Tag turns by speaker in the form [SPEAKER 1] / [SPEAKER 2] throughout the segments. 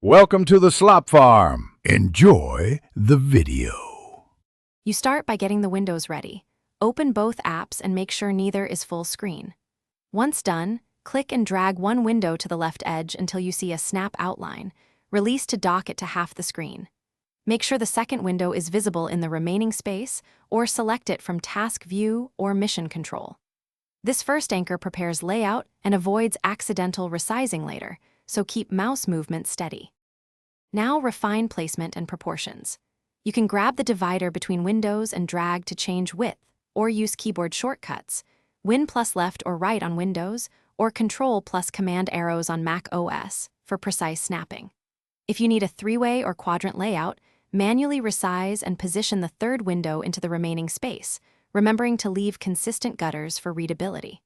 [SPEAKER 1] Welcome to the Slop Farm. Enjoy the video.
[SPEAKER 2] You start by getting the windows ready. Open both apps and make sure neither is full screen. Once done, click and drag one window to the left edge until you see a snap outline. Release to dock it to half the screen. Make sure the second window is visible in the remaining space, or select it from Task View or Mission Control. This first anchor prepares layout and avoids accidental resizing later, so keep mouse movement steady. Now refine placement and proportions. You can grab the divider between windows and drag to change width, or use keyboard shortcuts, Win plus left or right on Windows, or Control plus Command arrows on Mac OS for precise snapping. If you need a three-way or quadrant layout, manually resize and position the third window into the remaining space, remembering to leave consistent gutters for readability.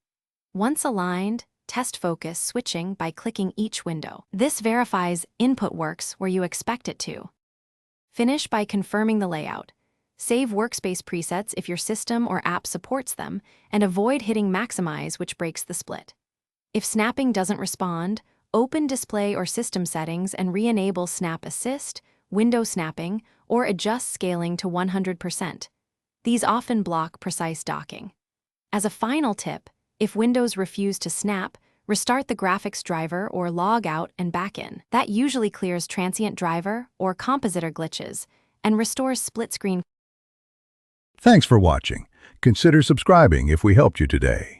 [SPEAKER 2] Once aligned, test focus switching by clicking each window. This verifies input works where you expect it to. Finish by confirming the layout. Save workspace presets if your system or app supports them, and avoid hitting maximize, which breaks the split. If snapping doesn't respond, open display or system settings and re-enable Snap Assist, window snapping, or adjust scaling to 100%. These often block precise docking. As a final tip, if Windows refuse to snap, restart the graphics driver or log out and back in. That usually clears transient driver or compositor glitches and restores split screen.
[SPEAKER 1] Thanks for watching. Consider subscribing if we helped you today.